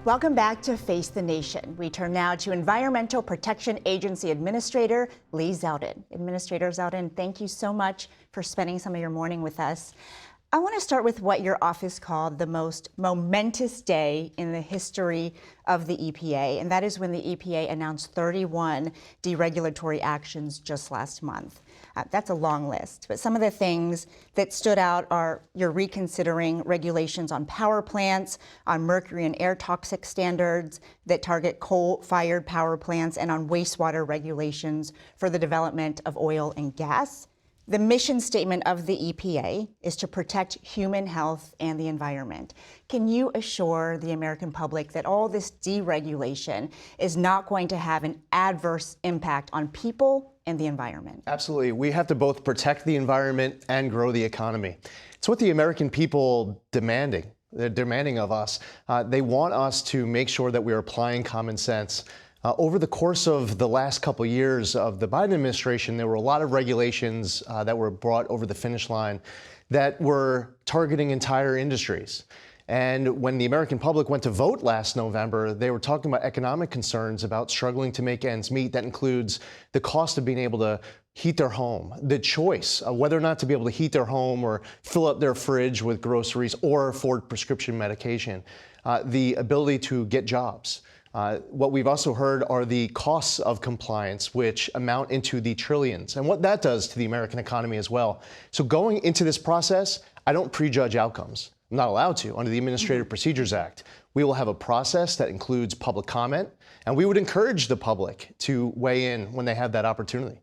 Welcome back to Face the Nation. We turn now to Environmental Protection Agency Administrator Lee Zeldin. Administrator Zeldin, thank you so much for spending some of your morning with us. I want to start with what your office called the most momentous day in the history of the EPA, and that is when the EPA announced 31 deregulatory actions just last month. That's a long list, but some of the things that stood out are you're reconsidering regulations on power plants, on mercury and air toxic standards that target coal-fired power plants, and on wastewater regulations for the development of oil and gas. The mission statement of the EPA is to protect human health and the environment. Can you assure the American public that all this deregulation is not going to have an adverse impact on people and the environment? Absolutely. We have to both protect the environment and grow the economy. It's what the American people demanding. They're demanding of us. They want us to make sure that we're applying common sense. Over the course of the last couple of years of the Biden administration, there were a lot of regulations that were brought over the finish line that were targeting entire industries. And when the American public went to vote last November, they were talking about economic concerns about struggling to make ends meet. That includes the cost of being able to heat their home, the choice of whether or not to be able to heat their home or fill up their fridge with groceries or afford prescription medication, the ability to get jobs. What we've also heard are the costs of compliance, which amount into the trillions, and what that does to the American economy as well. So going into this process, I don't prejudge outcomes. I'm not allowed to under the Administrative Procedures Act. We will have a process that includes public comment, and we would encourage the public to weigh in when they have that opportunity.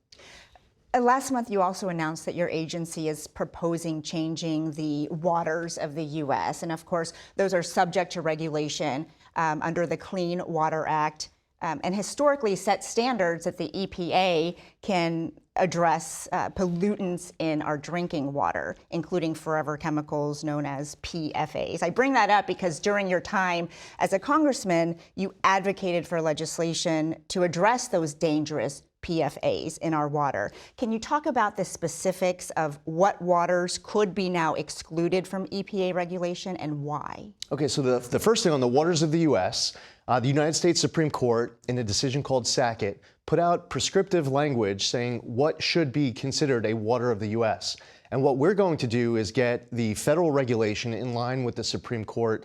Last month, you also announced that your agency is proposing changing the waters of the U.S. And of course, those are subject to regulation under the Clean Water Act and historically set standards that the EPA can address pollutants in our drinking water, including forever chemicals known as PFAs. I bring that up because during your time as a congressman, you advocated for legislation to address those dangerous PFAs in our water. Can you talk about the specifics of what waters could be now excluded from EPA regulation and why? Okay, so the first thing on the waters of the U.S., the United States Supreme Court, in a decision called Sackett, put out prescriptive language saying what should be considered a water of the U.S. And what we're going to do is get the federal regulation in line with the Supreme Court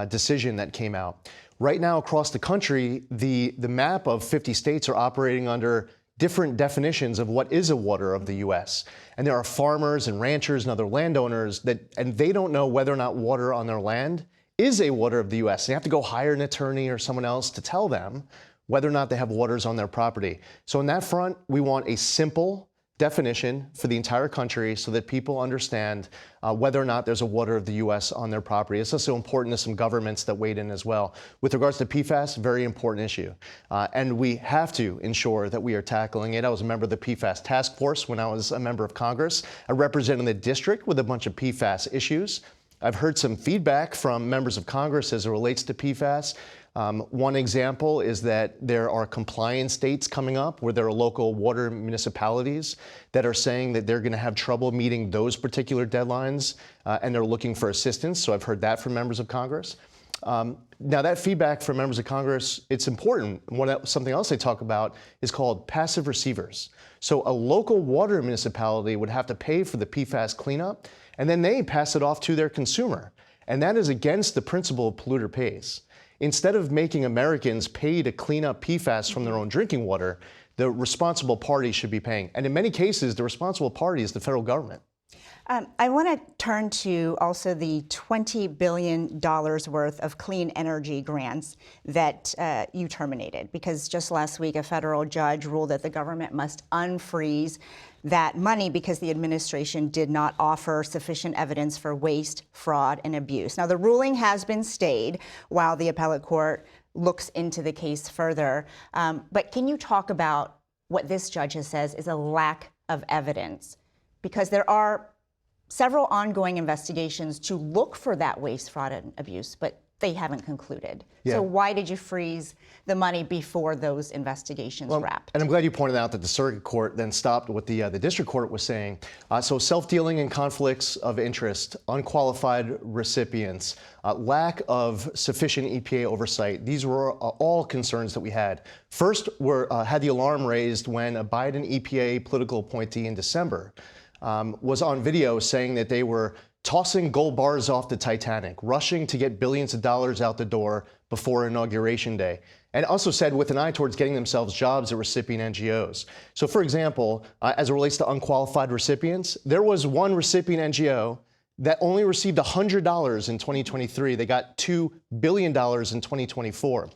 decision that came out. Right now, across the country, the map of 50 states are operating under different definitions of what is a water of the U.S. And there are farmers and ranchers and other landowners and they don't know whether or not water on their land is a water of the U.S. They have to go hire an attorney or someone else to tell them whether or not they have waters on their property. So on that front, we want a simple definition for the entire country so that people understand whether or not there's a water of the U.S. on their property. It's also important to some governments that weighed in as well. With regards to PFAS, very important issue. And we have to ensure that we are tackling it. I was a member of the PFAS task force when I was a member of Congress. I represented the district with a bunch of PFAS issues. I've heard some feedback from members of Congress as it relates to PFAS. One example is that there are compliance dates coming up where there are local water municipalities that are saying that they're going to have trouble meeting those particular deadlines and they're looking for assistance. So I've heard that from members of Congress. Now that feedback from members of Congress, it's important. Something else they talk about is called passive receivers. So a local water municipality would have to pay for the PFAS cleanup and then they pass it off to their consumer. And that is against the principle of polluter pays. Instead of making Americans pay to clean up PFAS from their own drinking water, the responsible party should be paying. And in many cases, the responsible party is the federal government. I want to turn to also the $20 billion worth of clean energy grants that you terminated, because just last week a federal judge ruled that the government must unfreeze that money because the administration did not offer sufficient evidence for waste, fraud, and abuse. Now, the ruling has been stayed while the appellate court looks into the case further. But can you talk about what this judge has said is a lack of evidence? Because there are several ongoing investigations to look for that waste, fraud, and abuse, but they haven't concluded. Yeah. So why did you freeze the money before those investigations wrapped? And I'm glad you pointed out that the circuit court then stopped what the district court was saying. So self-dealing and conflicts of interest, unqualified recipients, lack of sufficient EPA oversight. These were all concerns that we had. First, had the alarm raised when a Biden EPA political appointee in December was on video saying that they were tossing gold bars off the Titanic, rushing to get billions of dollars out the door before Inauguration Day, and also said with an eye towards getting themselves jobs at recipient NGOs. So for example, as it relates to unqualified recipients, there was one recipient NGO that only received $100 in 2023. They got $2 billion in 2024.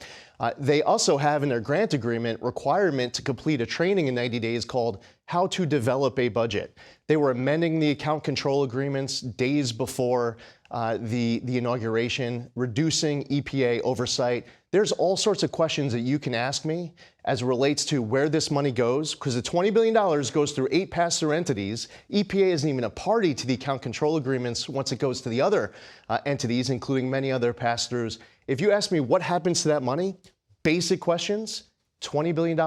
They also have in their grant agreement requirement to complete a training in 90 days called How to Develop a Budget. They were amending the account control agreements days before the inauguration, reducing EPA oversight. There's all sorts of questions that you can ask me as it relates to where this money goes, because the $20 billion goes through 8 pass-through entities. EPA isn't even a party to the account control agreements once it goes to the other entities, including many other pass-throughs. If you ask me what happens to that money, basic questions, $20 billion,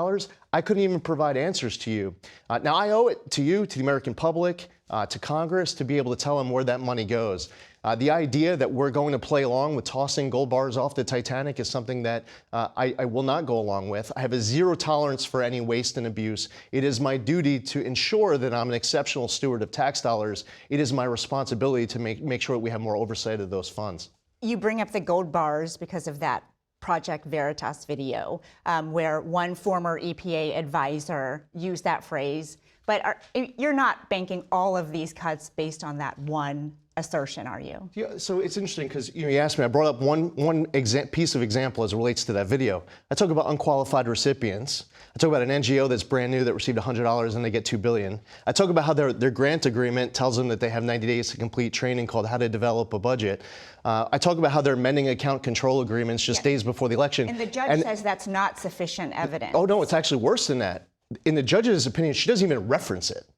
I couldn't even provide answers to you. Now, I owe it to you, to the American public, to Congress, to be able to tell them where that money goes. The idea that we're going to play along with tossing gold bars off the Titanic is something that I will not go along with. I have a zero tolerance for any waste and abuse. It is my duty to ensure that I'm an exceptional steward of tax dollars. It is my responsibility to make sure that we have more oversight of those funds. You bring up the gold bars because of that Project Veritas video, where one former EPA advisor used that phrase. But you're not banking all of these cuts based on that one assertion, are you? Yeah, so it's interesting because you asked me, I brought up one piece of example as it relates to that video. I talk about unqualified recipients. I talk about an NGO that's brand new that received $100 and they get $2 billion. I talk about how their grant agreement tells them that they have 90 days to complete training called How to Develop a Budget. I talk about how they're amending account control agreements just days before the election. And the judge says that's not sufficient evidence. Oh no, it's actually worse than that. In the judge's opinion, she doesn't even reference it.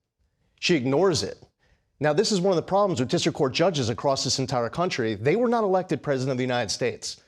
She ignores it. Now, this is one of the problems with district court judges across this entire country. They were not elected president of the United States.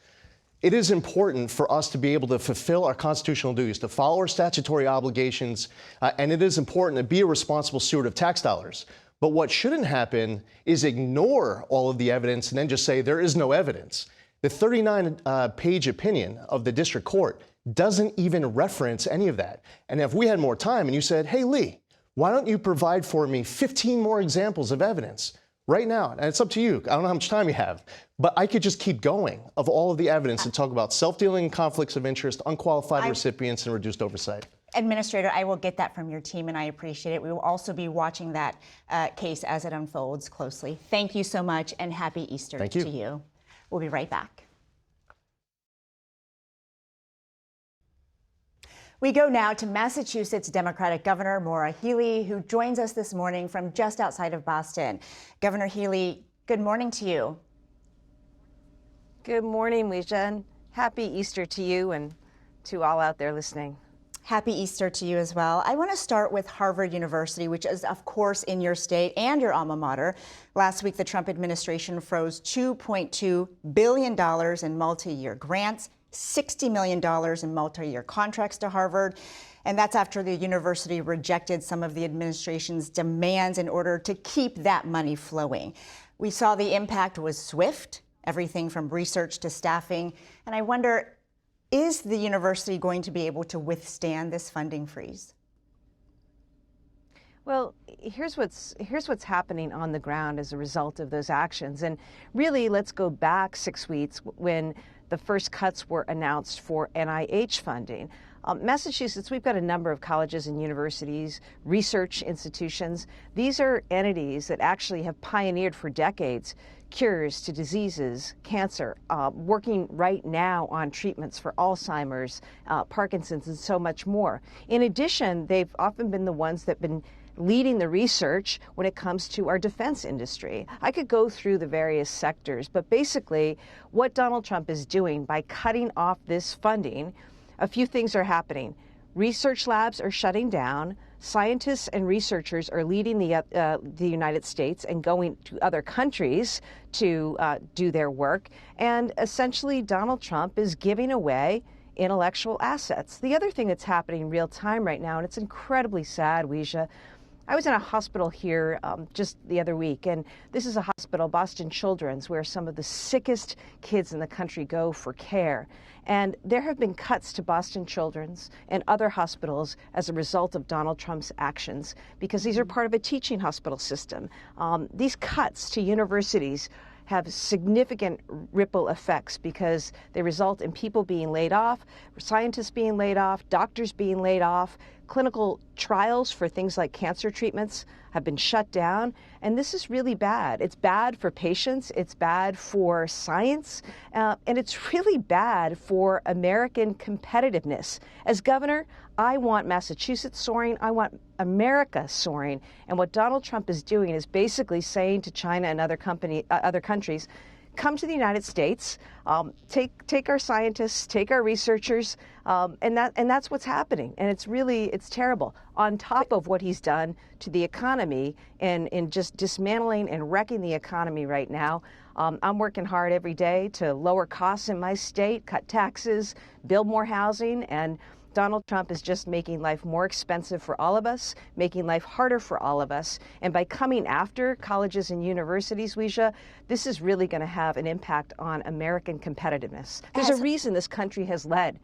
It is important for us to be able to fulfill our constitutional duties, to follow our statutory obligations, and it is important to be a responsible steward of tax dollars. But what shouldn't happen is ignore all of the evidence and then just say there is no evidence. The 39-page opinion of the district court doesn't even reference any of that. And if we had more time and you said, hey, Lee, why don't you provide for me 15 more examples of evidence right now? And it's up to you. I don't know how much time you have, but I could just keep going of all of the evidence and talk about self-dealing, conflicts of interest, unqualified recipients, and reduced oversight. Administrator, I will get that from your team, and I appreciate it. We will also be watching that case as it unfolds closely. Thank you so much, and happy Easter to you. We'll be right back. We go now to Massachusetts Democratic Governor Maura Healey, who joins us this morning from just outside of Boston. Governor Healey, good morning to you. Good morning, Weijia. Happy Easter to you and to all out there listening. Happy Easter to you as well. I want to start with Harvard University, which is, of course, in your state and your alma mater. Last week, the Trump administration froze $2.2 billion in multi-year grants, $60 million in multi-year contracts to Harvard. And that's after the university rejected some of the administration's demands in order to keep that money flowing. We saw the impact was swift, everything from research to staffing. And I wonder, is the university going to be able to withstand this funding freeze? Well, here's what's happening on the ground as a result of those actions. And really, let's go back 6 weeks when the first cuts were announced for NIH funding. Massachusetts, we've got a number of colleges and universities, research institutions. These are entities that actually have pioneered for decades cures to diseases, cancer, working right now on treatments for Alzheimer's, Parkinson's, and so much more. In addition, they've often been the ones that have been leading the research when it comes to our defense industry. I could go through the various sectors, but basically what Donald Trump is doing by cutting off this funding, a few things are happening. Research labs are shutting down. Scientists and researchers are leaving the United States and going to other countries to do their work. And essentially, Donald Trump is giving away intellectual assets. The other thing that's happening in real time right now, and it's incredibly sad, Weijia, I was in a hospital here just the other week, and this is a hospital, Boston Children's, where some of the sickest kids in the country go for care. And there have been cuts to Boston Children's and other hospitals as a result of Donald Trump's actions, because these are part of a teaching hospital system. These cuts to universities have significant ripple effects because they result in people being laid off, scientists being laid off, doctors being laid off. Clinical trials for things like cancer treatments have been shut down, and this is really bad. It's bad for patients, it's bad for science, and it's really bad for American competitiveness. As governor, I want Massachusetts soaring, I want America soaring, and what Donald Trump is doing is basically saying to China and other countries, come to the United States, take our scientists, take our researchers, and that's what's happening. And it's terrible. On top of what he's done to the economy and in just dismantling and wrecking the economy right now, I'm working hard every day to lower costs in my state, cut taxes, build more housing, and Donald Trump is just making life more expensive for all of us, making life harder for all of us. And by coming after colleges and universities, Weijia, this is really going to have an impact on American competitiveness. There's a reason this country has led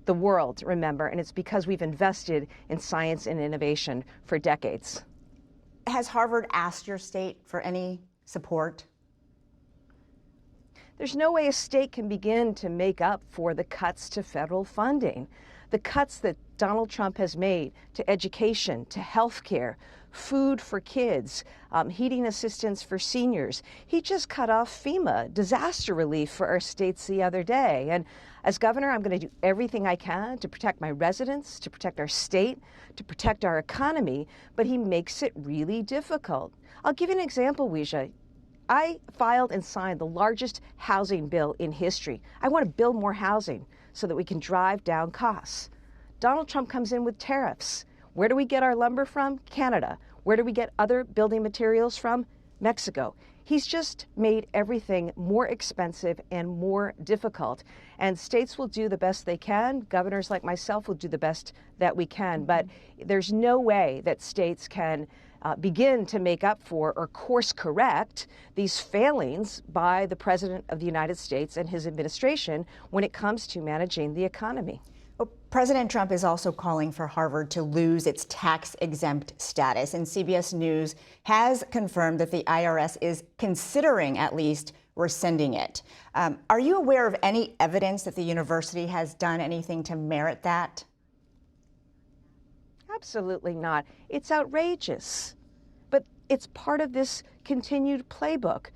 the world, remember, and it's because we've invested in science and innovation for decades. Has Harvard asked your state for any support? There's no way a state can begin to make up for the cuts to federal funding. The cuts that Donald Trump has made to education, to health care, food for kids, heating assistance for seniors. He just cut off FEMA disaster relief for our states the other day. And as governor, I'm going to do everything I can to protect my residents, to protect our state, to protect our economy, but he makes it really difficult. I'll give you an example, Weijia. I filed and signed the largest housing bill in history. I want to build more housing so that we can drive down costs. Donald Trump comes in with tariffs. Where do we get our lumber from? Canada. Where do we get other building materials from? Mexico. He's just made everything more expensive and more difficult. And states will do the best they can. Governors like myself will do the best that we can. But there's no way that states can begin to make up for or course correct these failings by the President of the United States and his administration when it comes to managing the economy. Well, President Trump is also calling for Harvard to lose its tax-exempt status, and CBS News has confirmed that the IRS is considering at least rescinding it. Are you aware of any evidence that the university has done anything to merit that? Absolutely not. It's outrageous. But it's part of this continued playbook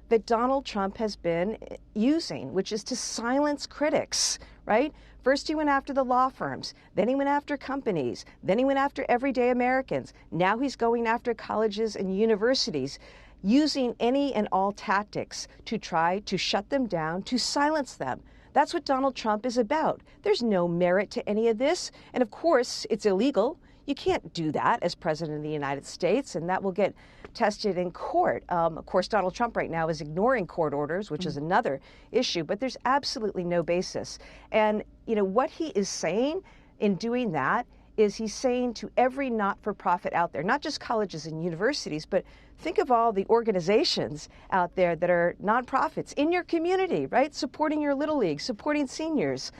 that Donald Trump has been using, which is to silence critics, right? First he went after the law firms, then he went after companies, then he went after everyday Americans. Now he's going after colleges and universities, using any and all tactics to try to shut them down, to silence them. That's what Donald Trump is about. There's no merit to any of this. And of course, it's illegal. You can't do that as President of the United States, and that will get tested in court. Of course, Donald Trump right now is ignoring court orders, which is another issue, but there's absolutely no basis. And, you know, what he is saying in doing that is he's saying to every not-for-profit out there, not just colleges and universities, but think of all the organizations out there that are nonprofits in your community, right? Supporting your Little League, supporting seniors,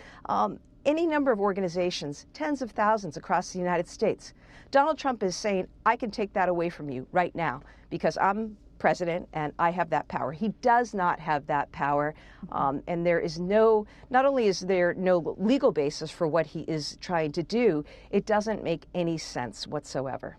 any number of organizations, tens of thousands across the United States. Donald Trump is saying, I can take that away from you right now because I'm president and I have that power. He does not have that power. And there is not only is there no legal basis for what he is trying to do, it doesn't make any sense whatsoever.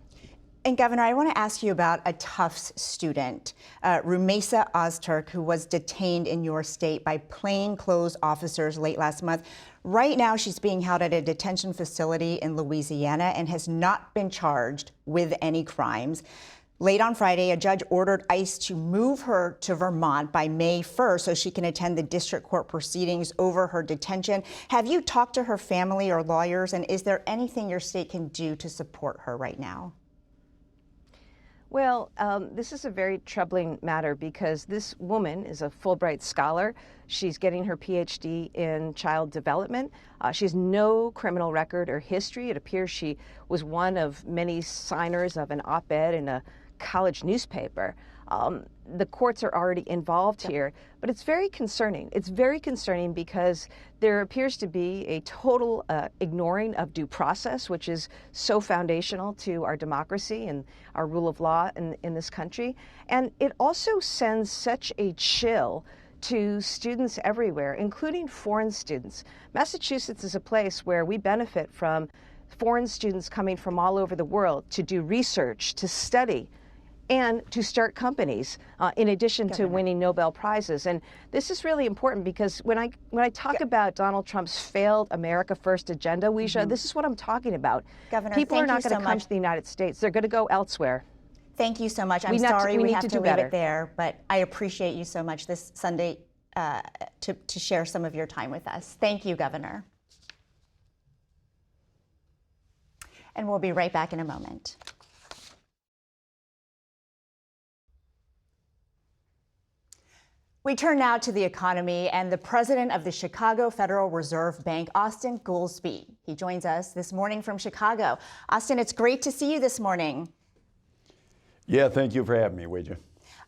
And Governor, I want to ask you about a Tufts student, Rumeysa Ozturk, who was detained in your state by plainclothes officers late last month. Right now, she's being held at a detention facility in Louisiana and has not been charged with any crimes. Late on Friday, a judge ordered ICE to move her to Vermont by May 1st so she can attend the district court proceedings over her detention. Have you talked to her family or lawyers, and is there anything your state can do to support her right now? Well, this is a very troubling matter because this woman is a Fulbright scholar. She's getting her PhD in child development. She has no criminal record or history. It appears she was one of many signers of an op-ed in a college newspaper. The courts are already involved here, but it's very concerning. It's very concerning because there appears to be a total ignoring of due process, which is so foundational to our democracy and our rule of law in this country. And it also sends such a chill to students everywhere, including foreign students. Massachusetts is a place where we benefit from foreign students coming from all over the world to do research, to study, and to start companies, in addition to winning Nobel Prizes. And this is really important because when I talk about Donald Trump's failed America First agenda, Weisha, this is what I'm talking about. Governor, people are not going to come much to the United States. They're going to go elsewhere. Thank you so much. I'm sorry we have to leave better. it there, but I appreciate you so much this Sunday to share some of your time with us. Thank you, Governor. And we'll be right back in a moment. We turn now to the economy and the president of the Chicago Federal Reserve Bank, Austin Goolsbee. He joins us this morning from Chicago. Austin, it's great to see you this morning. Yeah, thank you for having me, Weija.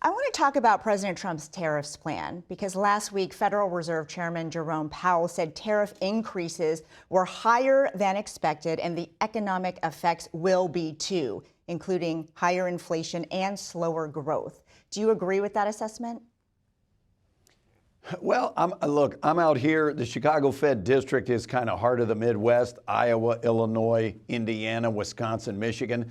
I want to talk about President Trump's tariffs plan because last week, Federal Reserve Chairman Jerome Powell said tariff increases were higher than expected and the economic effects will be too, including higher inflation and slower growth. Do you agree with that assessment? Well, I'm out here. The Chicago Fed District is kind of heart of the Midwest, Iowa, Illinois, Indiana, Wisconsin, Michigan.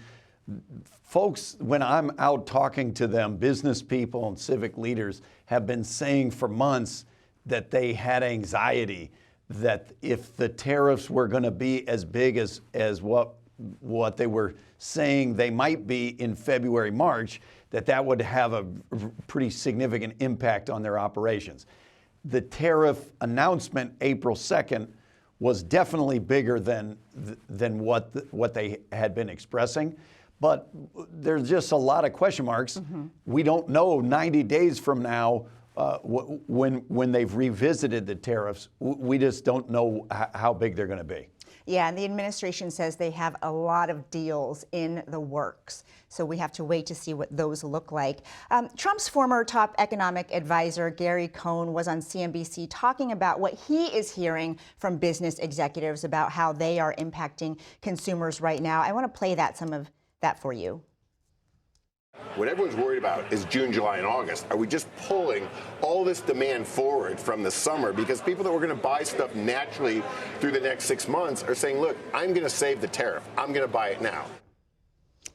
Folks, when I'm out talking to them, business people and civic leaders have been saying for months that they had anxiety, that if the tariffs were going to be as big as what they were saying they might be in February, March, that would have a pretty significant impact on their operations. The tariff announcement April 2nd was definitely bigger than what they had been expressing. But there's just a lot of question marks. We don't know 90 days from now when they've revisited the tariffs. We just don't know how big they're going to be. Yeah, and the administration says they have a lot of deals in the works. So we have to wait to see what those look like. Trump's former top economic advisor, Gary Cohn, was on CNBC talking about what he is hearing from business executives about how they are impacting consumers right now. I want to play some of that for you. What everyone's worried about is June, July, and August. Are we just pulling all this demand forward from the summer? Because people that were going to buy stuff naturally through the next 6 months are saying, look, I'm going to save the tariff. I'm going to buy it now.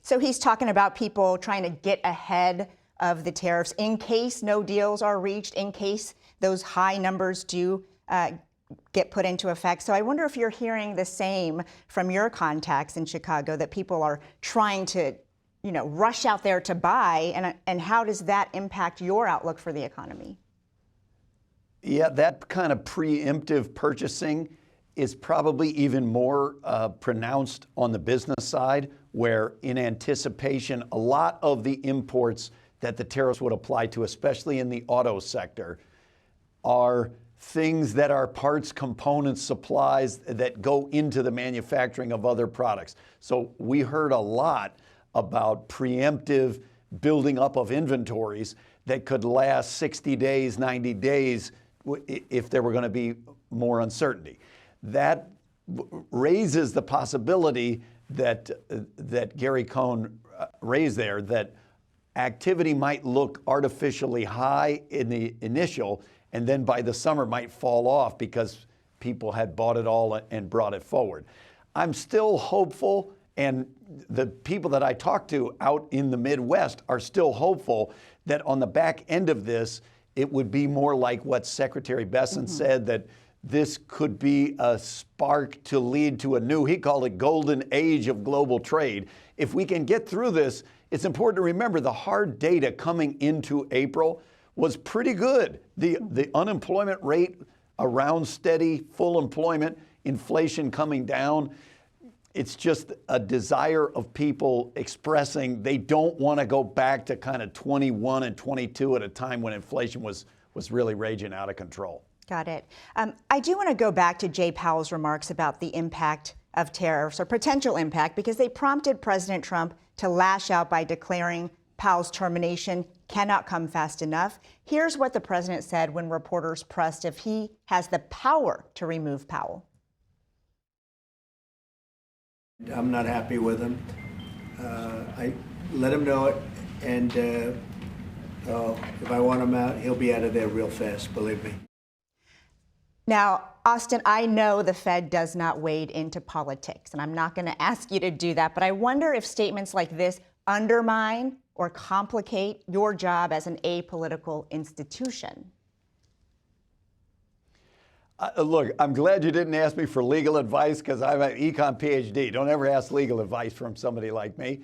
So he's talking about people trying to get ahead of the tariffs in case no deals are reached, in case those high numbers do get put into effect. So I wonder if you're hearing the same from your contacts in Chicago, that people are trying to rush out there to buy, and how does that impact your outlook for the economy? Yeah, that kind of preemptive purchasing is probably even more pronounced on the business side, where in anticipation, a lot of the imports that the tariffs would apply to, especially in the auto sector, are things that are parts, components, supplies that go into the manufacturing of other products. So we heard a lot about preemptive building up of inventories that could last 60 days, 90 days if there were going to be more uncertainty. That raises the possibility that Gary Cohn raised there, that activity might look artificially high in the initial, and then by the summer might fall off because people had bought it all and brought it forward. I'm still hopeful, and the people that I talk to out in the Midwest are still hopeful that on the back end of this, it would be more like what Secretary Besson said, that this could be a spark to lead to a new, he called it, golden age of global trade. If we can get through this, it's important to remember the hard data coming into April was pretty good. The unemployment rate around steady, full employment, inflation coming down. It's just a desire of people expressing they don't want to go back to kind of 21 and 22 at a time when inflation was really raging out of control. Got it. I do want to go back to Jay Powell's remarks about the impact of tariffs, or potential impact, because they prompted President Trump to lash out by declaring Powell's termination cannot come fast enough. Here's what the president said when reporters pressed if he has the power to remove Powell. I'm not happy with him. I let him know it, and if I want him out, he'll be out of there real fast, believe me. Now, Austin, I know the Fed does not wade into politics, and I'm not going to ask you to do that, but I wonder if statements like this undermine or complicate your job as an apolitical institution. Look, I'm glad you didn't ask me for legal advice, because I'm an econ PhD. Don't ever ask legal advice from somebody like me.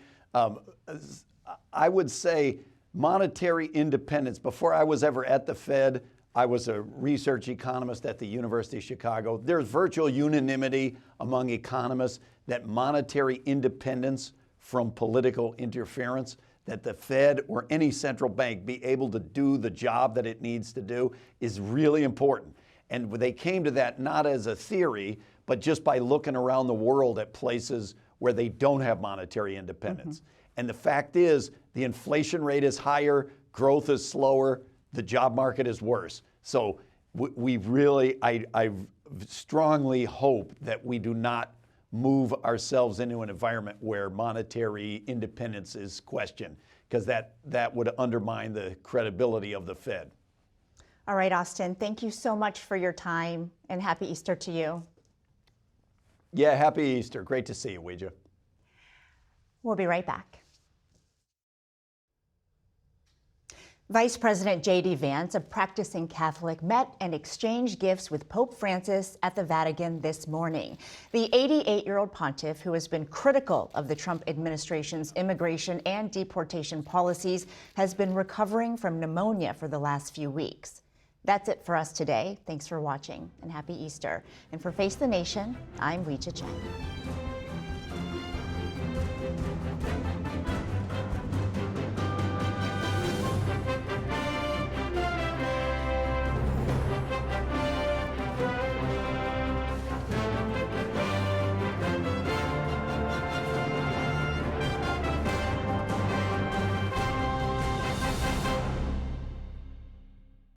I would say monetary independence. Before I was ever at the Fed, I was a research economist at the University of Chicago. There's virtual unanimity among economists that monetary independence from political interference, that the Fed or any central bank be able to do the job that it needs to do, is really important. And they came to that not as a theory, but just by looking around the world at places where they don't have monetary independence. Mm-hmm. And the fact is, the inflation rate is higher, growth is slower, the job market is worse. So we really, I strongly hope that we do not move ourselves into an environment where monetary independence is questioned, because that would undermine the credibility of the Fed. All right, Austin, thank you so much for your time, and happy Easter to you. Yeah, happy Easter. Great to see you, Ouija. We'll be right back. Vice President J.D. Vance, a practicing Catholic, met and exchanged gifts with Pope Francis at the Vatican this morning. The 88-year-old pontiff, who has been critical of the Trump administration's immigration and deportation policies, has been recovering from pneumonia for the last few weeks. That's it for us today. Thanks for watching, and happy Easter. And for Face the Nation, I'm Ouija Chen.